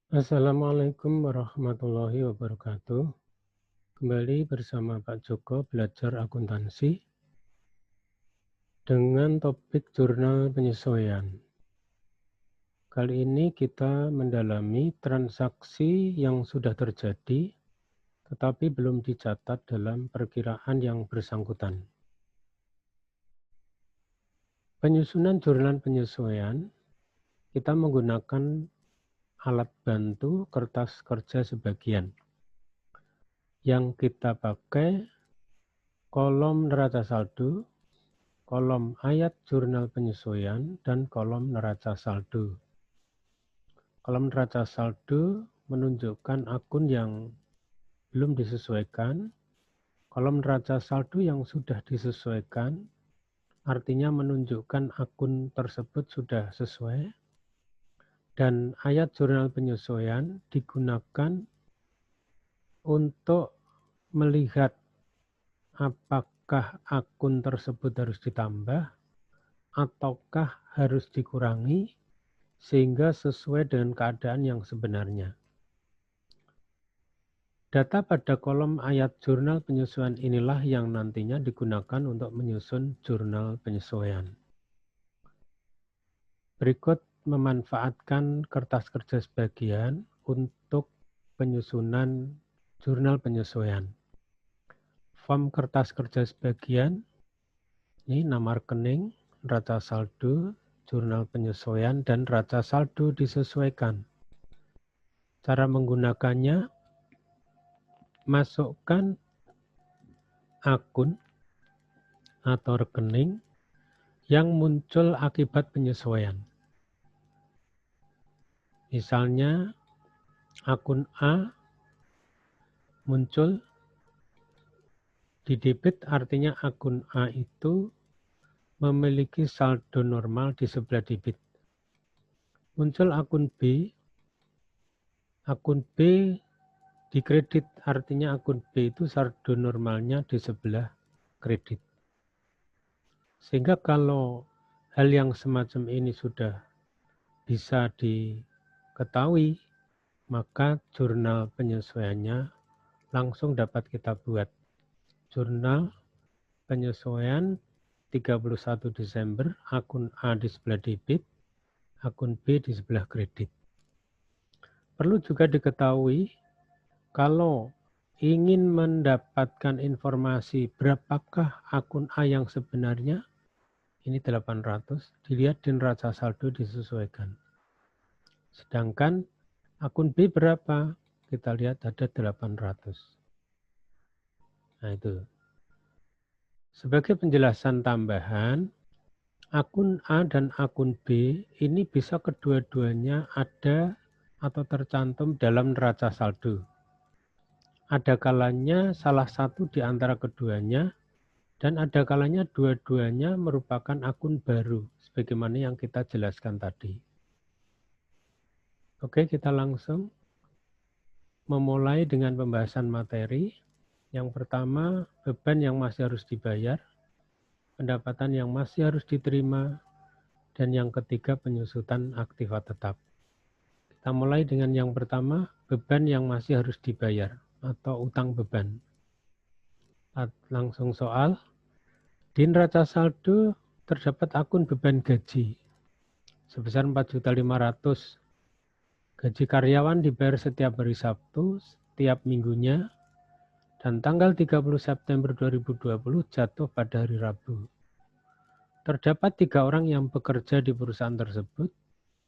Assalamualaikum warahmatullahi wabarakatuh. Kembali bersama Pak Joko belajar akuntansi dengan topik jurnal penyesuaian. Kali ini kita mendalami transaksi yang sudah terjadi tetapi belum dicatat dalam perkiraan yang bersangkutan. Penyusunan jurnal penyesuaian, kita menggunakan alat bantu kertas kerja sebagian. Yang kita pakai kolom neraca saldo, kolom ayat jurnal penyesuaian, dan kolom neraca saldo. Kolom neraca saldo menunjukkan akun yang belum disesuaikan. Kolom neraca saldo yang sudah disesuaikan artinya menunjukkan akun tersebut sudah sesuai. Dan ayat jurnal penyesuaian digunakan untuk melihat apakah akun tersebut harus ditambah ataukah harus dikurangi sehingga sesuai dengan keadaan yang sebenarnya. Data pada kolom ayat jurnal penyesuaian inilah yang nantinya digunakan untuk menyusun jurnal penyesuaian. Berikut memanfaatkan kertas kerja sebagian untuk penyusunan jurnal penyesuaian. Form kertas kerja sebagian, ini nama rekening, neraca saldo, jurnal penyesuaian, dan neraca saldo disesuaikan. Cara menggunakannya, masukkan akun atau rekening yang muncul akibat penyesuaian. Misalnya, akun A muncul di debit, artinya akun A itu memiliki saldo normal di sebelah debit. Muncul akun B di kredit, artinya akun B itu saldo normalnya di sebelah kredit. Sehingga kalau hal yang semacam ini sudah bisa diketahui, maka jurnal penyesuaiannya langsung dapat kita buat. Jurnal penyesuaian 31 Desember, akun A di sebelah debit, akun B di sebelah kredit. Perlu juga diketahui kalau ingin mendapatkan informasi berapakah akun A yang sebenarnya, ini 800, dilihat di neraca saldo disesuaikan. Sedangkan akun B berapa? Kita lihat ada 800. Nah itu. Sebagai penjelasan tambahan, akun A dan akun B ini bisa kedua-duanya ada atau tercantum dalam neraca saldo. Ada kalanya salah satu di antara keduanya dan ada kalanya dua-duanya merupakan akun baru, sebagaimana yang kita jelaskan tadi. Oke, kita langsung memulai dengan pembahasan materi. Yang pertama, beban yang masih harus dibayar, pendapatan yang masih harus diterima, dan yang ketiga, penyusutan aktiva tetap. Kita mulai dengan yang pertama, beban yang masih harus dibayar atau utang beban. Langsung soal. Di neraca saldo terdapat akun beban gaji sebesar 4.500.000. Gaji karyawan dibayar setiap hari Sabtu, setiap minggunya, dan tanggal 30 September 2020 jatuh pada hari Rabu. Terdapat 3 orang yang bekerja di perusahaan tersebut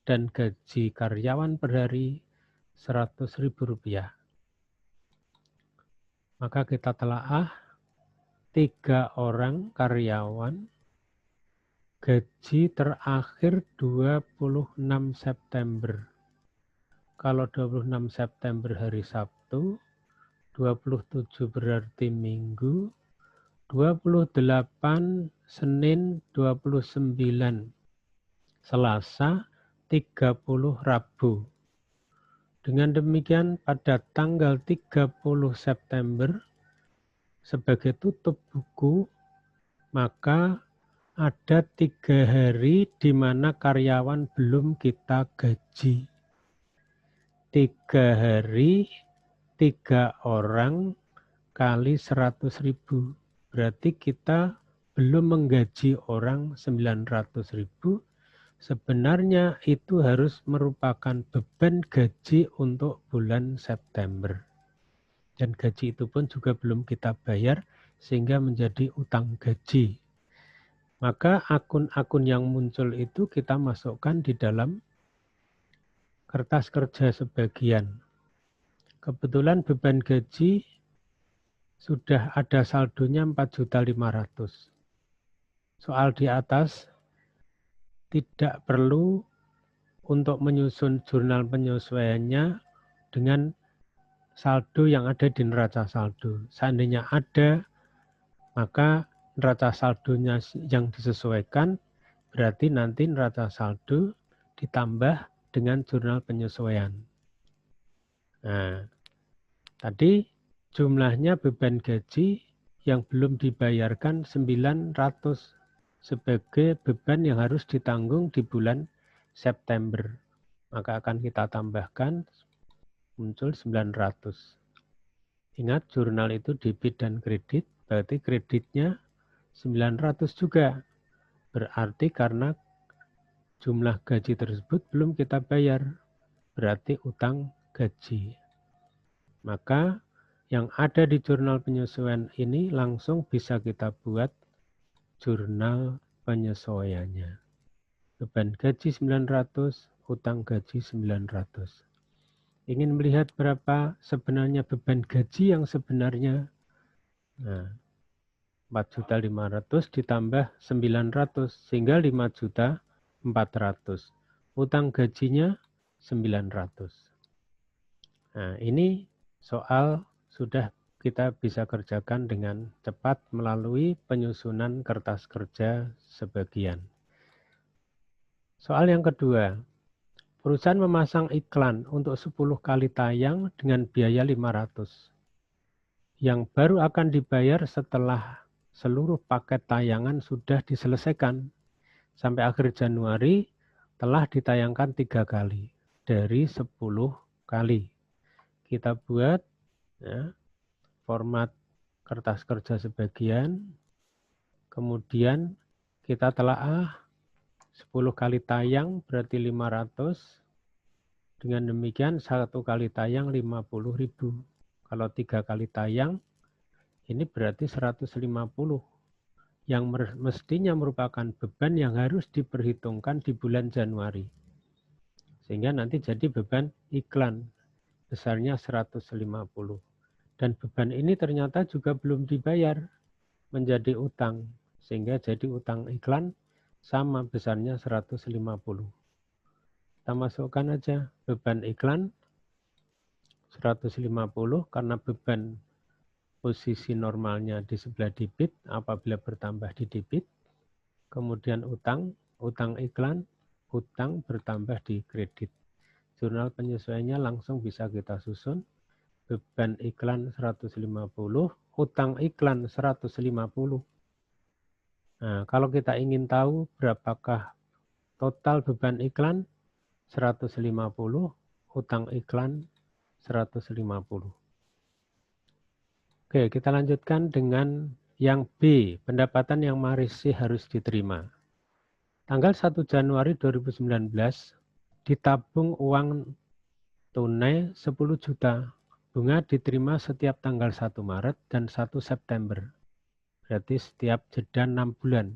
dan gaji karyawan per hari Rp100.000. Maka kita telaah 3 orang karyawan gaji terakhir 26 September. Kalau 26 September hari Sabtu, 27 berarti Minggu, 28 Senin, 29 Selasa, 30 Rabu. Dengan demikian pada tanggal 30 September sebagai tutup buku, maka ada 3 hari di mana karyawan belum kita gaji. 3 hari, 3 orang kali 100.000. Berarti kita belum menggaji orang 900.000. Sebenarnya itu harus merupakan beban gaji untuk bulan September. Dan gaji itu pun juga belum kita bayar sehingga menjadi utang gaji. Maka akun-akun yang muncul itu kita masukkan di dalam kertas kerja sebagian. Kebetulan beban gaji sudah ada saldonya 4.500.000. Soal di atas tidak perlu untuk menyusun jurnal penyesuaiannya dengan saldo yang ada di neraca saldo. Seandainya ada, maka neraca saldonya yang disesuaikan, berarti nanti neraca saldo ditambah dengan jurnal penyesuaian. Nah, tadi jumlahnya beban gaji yang belum dibayarkan 900 sebagai beban yang harus ditanggung di bulan September. Maka akan kita tambahkan muncul 900. Ingat jurnal itu debit dan kredit, berarti kreditnya 900 juga. Berarti karena jumlah gaji tersebut belum kita bayar, berarti utang gaji. Maka yang ada di jurnal penyesuaian ini langsung bisa kita buat jurnal penyesuaiannya. Beban gaji 900, utang gaji 900. Ingin melihat berapa sebenarnya beban gaji yang sebenarnya? Nah, 4.500.000 ditambah 900 sehingga 5.400.000. Utang gajinya 900. Nah, ini soal sudah kita bisa kerjakan dengan cepat melalui penyusunan kertas kerja sebagian. Soal yang kedua, perusahaan memasang iklan untuk 10 kali tayang dengan biaya 500. Yang baru akan dibayar setelah seluruh paket tayangan sudah diselesaikan. Sampai akhir Januari telah ditayangkan 3 kali dari 10 kali. Kita buat ya, format kertas kerja sebagian, kemudian kita telaah 10 kali tayang berarti 500, dengan demikian 1 kali tayang 50.000. Kalau 3 kali tayang ini berarti 150 yang mestinya merupakan beban yang harus diperhitungkan di bulan Januari. Sehingga nanti jadi beban iklan besarnya 150. Dan beban ini ternyata juga belum dibayar menjadi utang. Sehingga jadi utang iklan sama besarnya 150. Kita masukkan aja beban iklan 150 karena beban posisi normalnya di sebelah debit apabila bertambah di debit. Kemudian utang iklan, utang bertambah di kredit. Jurnal penyesuaiannya langsung bisa kita susun. Beban iklan 150, utang iklan 150. Nah, kalau kita ingin tahu berapakah total beban iklan 150, utang iklan 150. Oke, kita lanjutkan dengan yang B, pendapatan yang masih harus diterima. Tanggal 1 Januari 2019, ditabung uang tunai 10 juta. Bunga diterima setiap tanggal 1 Maret dan 1 September. Berarti setiap jeda 6 bulan.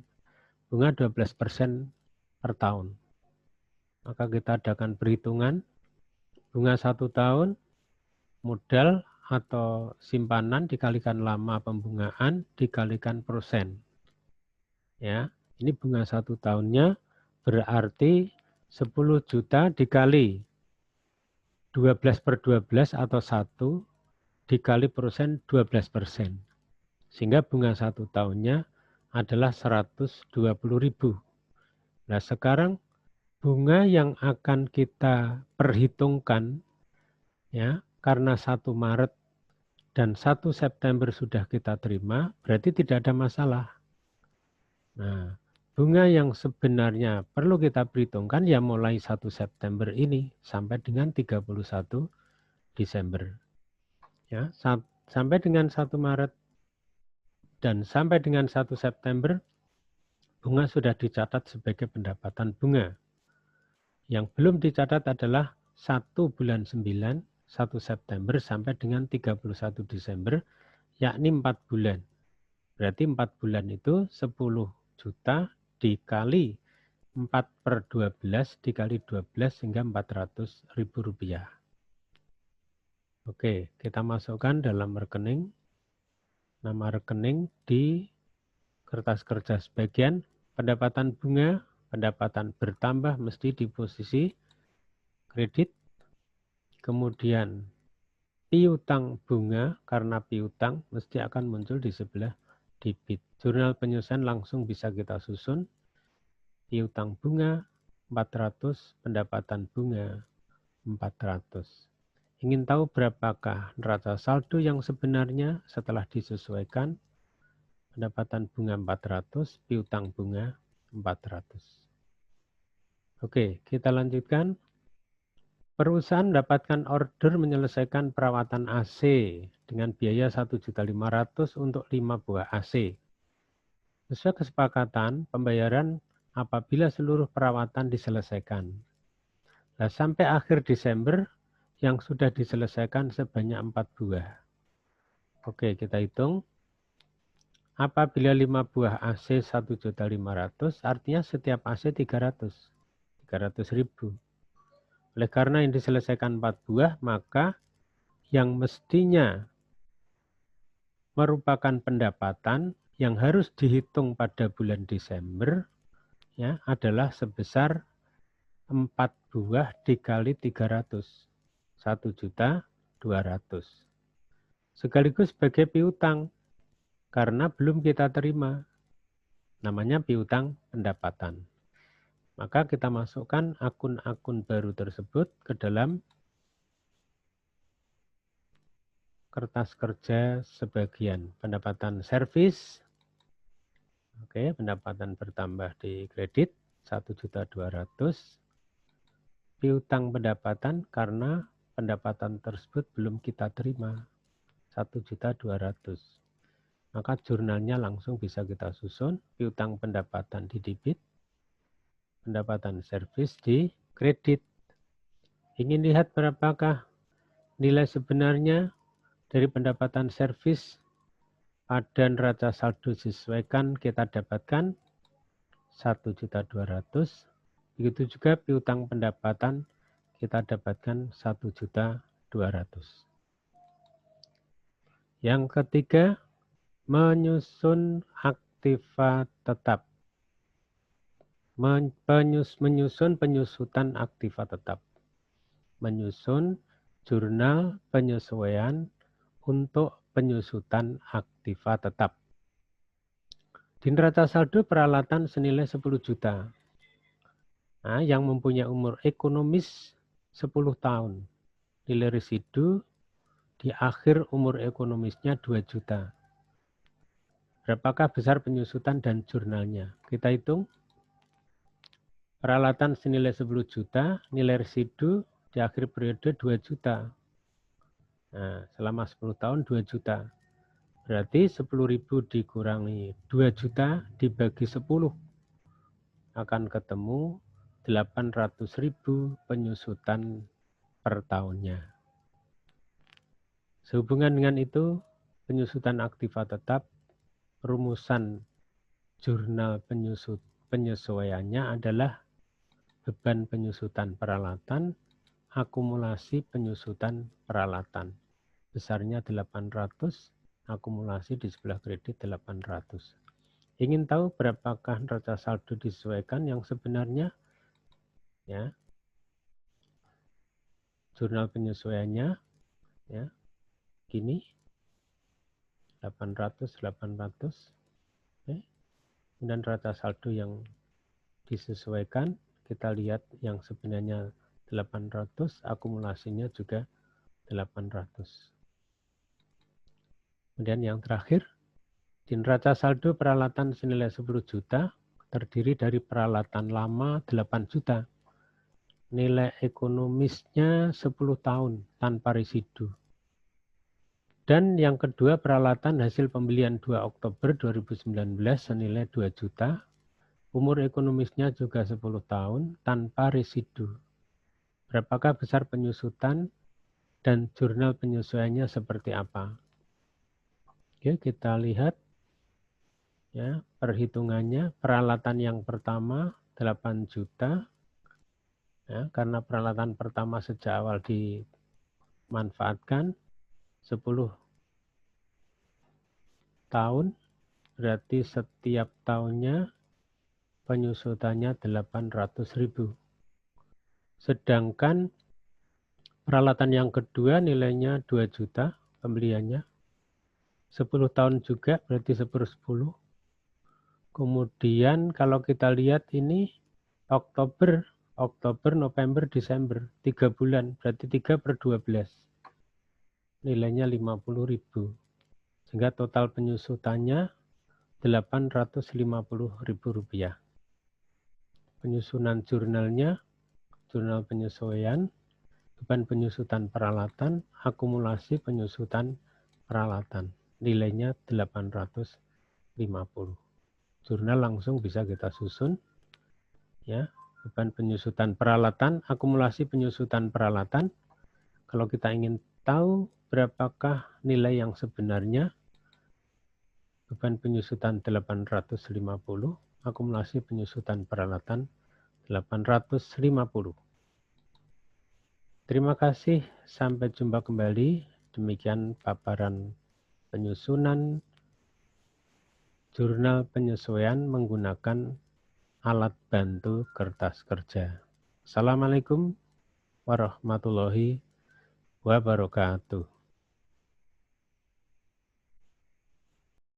Bunga 12% per tahun. Maka kita adakan perhitungan. Bunga 1 tahun, modal atau simpanan dikalikan lama pembungaan dikalikan persen. Ya, ini bunga 1 tahunnya berarti 10 juta dikali 12/12 atau 1 dikali persen 12%. Sehingga bunga 1 tahunnya adalah 120.000. Nah, sekarang bunga yang akan kita perhitungkan ya, karena 1 Maret dan 1 September sudah kita terima, berarti tidak ada masalah. Nah, bunga yang sebenarnya perlu kita perhitungkan ya mulai 1 September ini sampai dengan 31 Desember. Ya, sampai dengan 1 Maret dan sampai dengan 1 September bunga sudah dicatat sebagai pendapatan bunga. Yang belum dicatat adalah 1 bulan 9, 1 September sampai dengan 31 Desember, yakni 4 bulan. Berarti 4 bulan itu 10 juta dikali 4/12 dikali 12 sehingga Rp400.000. Oke, kita masukkan dalam rekening. Nama rekening di kertas kerja sebagian. Pendapatan bunga, pendapatan bertambah mesti di posisi kredit. Kemudian piutang bunga, karena piutang mesti akan muncul di sebelah debit. Jurnal penyusunan langsung bisa kita susun. Piutang bunga 400, pendapatan bunga 400. Ingin tahu berapakah neraca saldo yang sebenarnya setelah disesuaikan? Pendapatan bunga 400, piutang bunga 400. Oke, kita lanjutkan. Perusahaan mendapatkan order menyelesaikan perawatan AC dengan biaya 1.500.000 untuk 5 buah AC. Sesuai kesepakatan, pembayaran apabila seluruh perawatan diselesaikan. Nah, sampai akhir Desember yang sudah diselesaikan sebanyak 4 buah. Oke, kita hitung. Apabila 5 buah AC 1.500.000, artinya setiap AC 300.000. Oleh karena yang diselesaikan 4 buah, maka yang mestinya merupakan pendapatan yang harus dihitung pada bulan Desember ya adalah sebesar 4 buah dikali 300. 1.200.000. Sekaligus sebagai piutang karena belum kita terima. Namanya piutang pendapatan. Maka kita masukkan akun-akun baru tersebut ke dalam kertas kerja sebagian. Pendapatan servis. Oke, pendapatan bertambah di kredit 1.200.000. Piutang pendapatan karena pendapatan tersebut belum kita terima 1.200.000. Maka jurnalnya langsung bisa kita susun. Piutang pendapatan di debit, pendapatan servis di kredit. Ingin lihat berapakah nilai sebenarnya dari pendapatan servis pada neraca saldo disesuaikan kita dapatkan 1.200.000. Begitu juga piutang pendapatan kita dapatkan 1.200.000. Yang ketiga, menyusun aktiva tetap. Menyusun penyusutan aktiva tetap. Menyusun jurnal penyesuaian untuk penyusutan aktiva tetap. Di neraca saldo peralatan senilai 10 juta. Nah, yang mempunyai umur ekonomis 10 tahun. Nilai residu di akhir umur ekonomisnya 2 juta. Berapakah besar penyusutan dan jurnalnya? Kita hitung. Peralatan senilai 10 juta, nilai residu di akhir periode 2 juta. Nah, selama 10 tahun 2 juta. Berarti 10.000 dikurangi 2 juta dibagi 10. Akan ketemu 800.000 penyusutan per tahunnya. Sehubungan dengan itu, penyusutan aktiva tetap, rumusan jurnal penyesuaiannya adalah beban penyusutan peralatan, akumulasi penyusutan peralatan. Besarnya 800, akumulasi di sebelah kredit 800. Ingin tahu berapakah neraca saldo disesuaikan yang sebenarnya? Ya. Jurnal penyesuaiannya ya. Gini. 800. Oke. Kemudian neraca saldo yang disesuaikan, kita lihat yang sebenarnya 800, akumulasinya juga 800. Kemudian yang terakhir, di neraca saldo peralatan senilai 10 juta, terdiri dari peralatan lama 8 juta. Nilai ekonomisnya 10 tahun tanpa residu. Dan yang kedua, peralatan hasil pembelian 2 Oktober 2019 senilai 2 juta. Umur ekonomisnya juga 10 tahun tanpa residu. Berapakah besar penyusutan dan jurnal penyesuaiannya seperti apa? Oke, kita lihat ya perhitungannya. Peralatan yang pertama 8 juta. Ya, karena peralatan pertama sejak awal dimanfaatkan 10 tahun, berarti setiap tahunnya penyusutannya 800.000. Sedangkan peralatan yang kedua nilainya 2 juta pembeliannya. 10 tahun juga berarti 10. Kemudian kalau kita lihat ini Oktober, November, Desember, 3 bulan, berarti 3/12. Nilainya 50.000. Sehingga total penyusutannya 850.000 rupiah. Penyusunan jurnalnya, jurnal penyesuaian, beban penyusutan peralatan, akumulasi penyusutan peralatan. Nilainya 850. Jurnal langsung bisa kita susun. Ya, beban penyusutan peralatan, akumulasi penyusutan peralatan. Kalau kita ingin tahu berapakah nilai yang sebenarnya, beban penyusutan 850, akumulasi penyusutan peralatan 850. Terima kasih, sampai jumpa kembali. Demikian paparan penyusunan jurnal penyesuaian menggunakan alat bantu kertas kerja. Assalamualaikum warahmatullahi wabarakatuh.